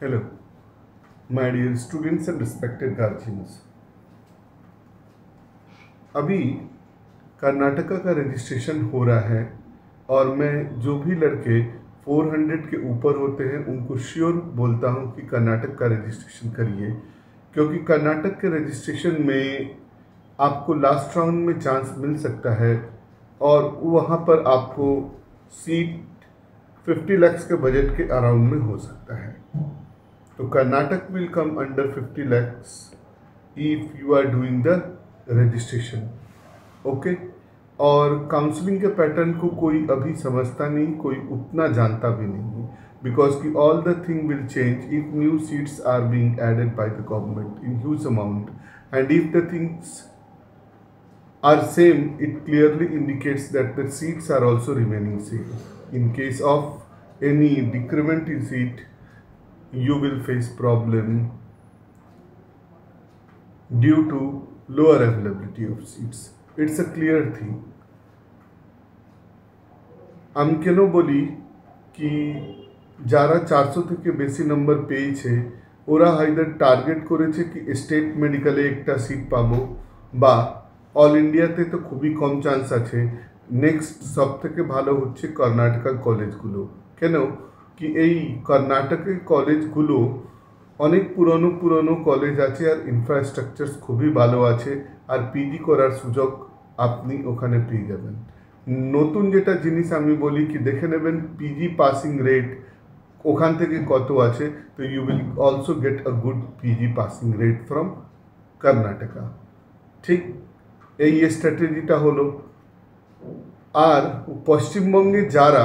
Hello, my dear students and respected guardians. अभी कर्नाटका का registration हो रहा है और मैं जो भी लड़के 400 के ऊपर होते हैं उनको श्योर बोलता हूं कि कर्नाटक का रजिस्ट्रेशन करिए, क्योंकि कर्नाटक के रजिस्ट्रेशन में आपको लास्ट राउंड में चांस मिल सकता है और वहां पर आपको सीट 50 lakhs के बजट के अराउंड में हो सकता है। तो Karnataka will come under 50 lakhs if you are doing the registration. Okay, और काउंसलिंग के पैटर्न को कोई अभी समझता नहीं, कोई उतना जानता भी नहीं, बिकॉज कि all the thing will change if new seats are being added by the government in huge amount, and if the things are same, it clearly indicates that the seats are also remaining same. In case of any decrement in seat, you will face problem due to lower availability of seats. It's a clear thing. আমি কেন বলি কি যারা 400 থেকে বেশি নম্বর পেয়েছে ওরা হয়তো টার্গেট করেছে কি স্টেট মেডিকেলে একটা সিট পাবো, বা অল ইন্ডিয়াতে তো খুবই কম চান্স আছে। নেক্সট সব থেকে ভালো হচ্ছে কর্ণাটকার কলেজগুলো। কেন কি এই কর্ণাটকের কলেজগুলো অনেক পুরনো কলেজ আছে আর ইনফ্রাস্ট্রাকচার খুবই ভালো আছে, আর পিজি করার সুযোগ আপনি ওখানে পেয়ে যাবেন। নতুন যেটা জিনিস আমি বলি কি দেখে নেবেন পিজি পাসিং রেট ওখান থেকে কত আছে, তো you will also get a good PG passing rate from Karnataka. ঠিক এই স্ট্র্যাটেজিটা হলো। আর পশ্চিমবঙ্গে যারা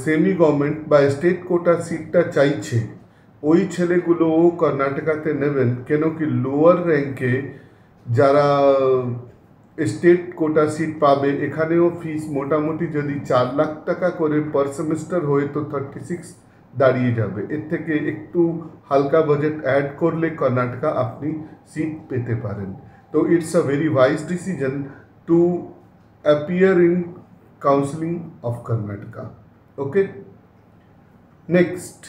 সেমি গভর্নমেন্ট বা স্টেট কোটা সিটটা চাইছে ওই ছেলেগুলোও কর্ণাটকাতে নেবেন, কেন কি লোয়ার র্যাঙ্কে যারা স্টেট কোটা সিট পাবে এখানেও ফিস মোটামুটি যদি 4 লাখ টাকা করে পার সেমিস্টার হয় তো 36 দাঁড়িয়ে যাবে। এর থেকে একটু হালকা বাজেট অ্যাড করলে কর্ণাটকা আপনি সিট পেতে পারেন। तो it's a very wise decision to appear in counseling of Karnataka. Okay, next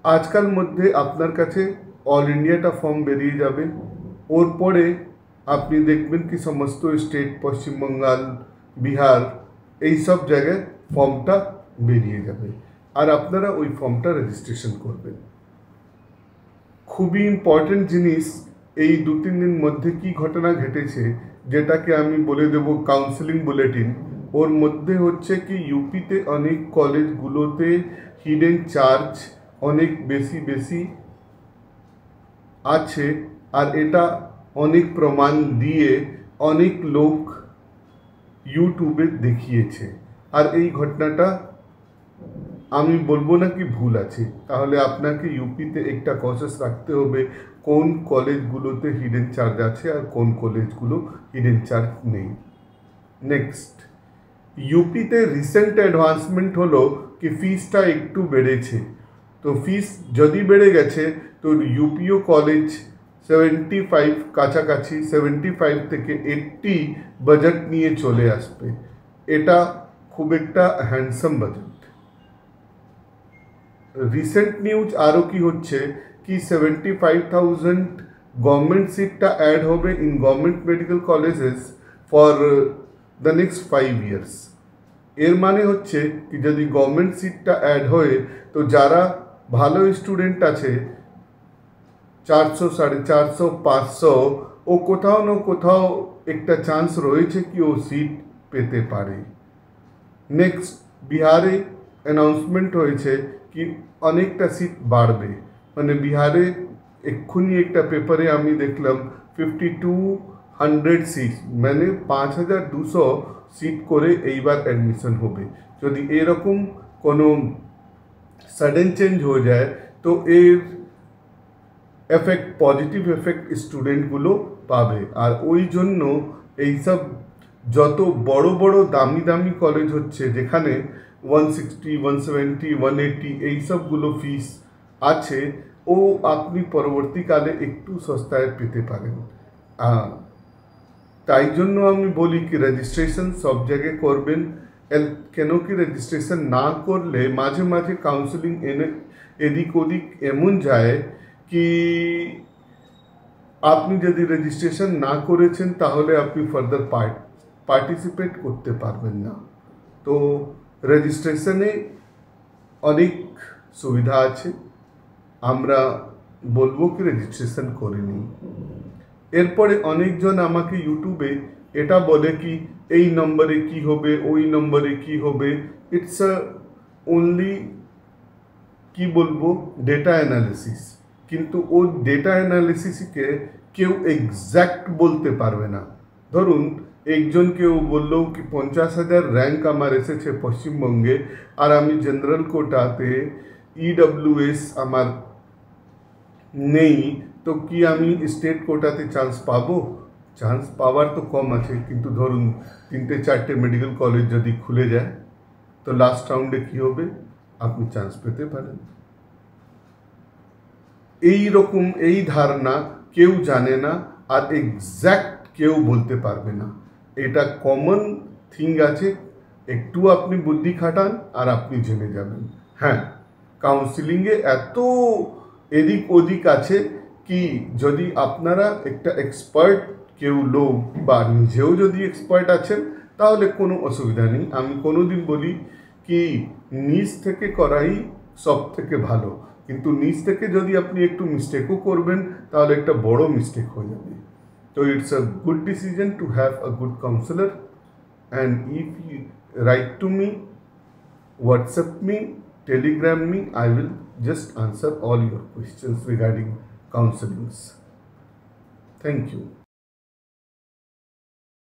आजकल मध्य আপনার কাছে অল ইন্ডিয়াটা ফর্ম বেরিয়ে যাবে, ওর পরে আপনি দেখবেন কি সমস্ত স্টেট পশ্চিমবঙ্গাল বিহার এই সব জায়গায় ফর্মটা বেরিয়ে যাবে আর আপনারা ওই ফর্মটা রেজিস্ট্রেশন করবেন। খুবই ইম্পর্টেন্ট জিনিস এই 2-3 দিন মধ্যে কি ঘটনা ঘটেছে যেটাকে আমি বলে দেব কাউন্সেলিং বুলেটিন। ওর মধ্যে হচ্ছে কি ইউপিতে অনেক কলেজগুলোতে হিডেন চার্জ অনেক বেশি আছে, আর এটা অনেক প্রমাণ দিয়ে অনেক লোক ইউটিউবে দেখিয়েছে। আর এই ঘটনাটা আমি বলবো না কি ভুল আছে, তাহলে আপনাকে ইউপিতে একটা কনসাস রাখতে হবে কোন কলেজগুলোতে হিডেন চার্জ আছে আর কোন কলেজগুলো হিডেন চার্জ নেই। নেক্সট, ইউপিতে রিসেন্ট অ্যাডভান্সমেন্ট হলো কি ফিসটা একটু বেড়েছে। তো ফিস যদি বেড়ে গেছে তো ইউপিও কলেজ 75 কাছাকাছি 75 থেকে 80 বাজেট নিয়ে চলে আসবে। এটা খুব একটা হ্যান্ডসাম বাজেট। রিসেন্ট নিউজ আরও কি হচ্ছে कि 75,000 गवर्नमेंट सीटा ऐड हो in government medical colleges for the next 5 years। एर माने होच्छे कि यदि गवर्नमेंट सीटा ऐड होए तो जारा भालो स्टूडेंट आछे 400 450 500 ओ कोथाओ न कोथाओ एकटा चांस रयेछे कि ओ सीट पेते पारे। नेक्स्ट, बिहारे अनाउंसमेंट होयेछे कि अनेकटा सीट बाड़बे, মানে বিহারে এক্ষুনি একটা পেপারে আমি দেখলাম 5200 সিট মানে 5200 সিট করে এইবার অ্যাডমিশন হবে। যদি এরকম কোনো সাডেন চেঞ্জ হয়ে যায় তো এর এফেক্ট পজিটিভ এফেক্ট স্টুডেন্টগুলো পাবে। আর ওই জন্য এইসব যত বড় দামি কলেজ হচ্ছে যেখানে 160 170 180 এইসবগুলো ফিস আছে ও আপনি পরবর্তীকালে একটু সস্তায় পেতে পারেন। তাই জন্য আমি বলি কি রেজিস্ট্রেশন সব জায়গায় করবেন। কেন কি রেজিস্ট্রেশন না করলে মাঝে মাঝে কাউন্সেলিং এদিক ওদিক এমন যায় কি আপনি যদি রেজিস্ট্রেশন না করেছেন তাহলে আপনি ফার্দার পার্টিসিপেট করতে পারবেন না। তো রেজিস্ট্রেশনে অনেক সুবিধা আছে, আমরা বলবো কি রেজিস্ট্রেশন করে নিন। এরপরে অনেকজন আমাকে ইউটিউবে এটা বলে কি এই নম্বরে কি হবে, ওই নম্বরে কি হবে। ইটস অনলি কি বলবো ডেটা অ্যানালিসিস, কিন্তু ওই ডেটা অ্যানালিসিসকে কেউ এক্স্যাক্ট বলতে পারবে না। ধরুন একজন কেউ বললো কি 50,000 র্যাঙ্ক আমার এসেছে পশ্চিমবঙ্গে, আর আমি জেনারেল কোটাতে ইডব্লিউএস আমার নেই, তো কি আমি স্টেট কোটাতে চান্স পাবো? চান্স পাওয়ার তো কম আছে, কিন্তু ধরুন 3-4টে মেডিকেল কলেজ যদি খুলে যায় তো লাস্ট রাউন্ডে কি হবে, আপনি চান্স পেতে পারেন। এই রকম এই ধারণা কেউ জানে না, আর এক্স্যাক্ট কেউ বলতে পারবে না। এটা কমন থিং আছে, একটু আপনি বুদ্ধি খাটান আর আপনি জেনে যাবেন। হ্যাঁ, কাউন্সিলিংয়ে এত এদিক ওদিক আছে কি যদি আপনারা একটা এক্সপার্ট কেউ লোক বা নিজেও যদি এক্সপার্ট আছেন তাহলে কোনো অসুবিধা নেই। আমি কোনোদিন বলি কি নিজ থেকে করাই সব থেকে ভালো, কিন্তু নিজ থেকে যদি আপনি একটু মিস্টেকও করবেন তাহলে একটা বড় মিস্টেক হয়ে যাবে। তো it's a good decision to have a good counsellor, and if you write to me, WhatsApp me, Telegram me, I will just answer all your questions regarding counselings. Thank you.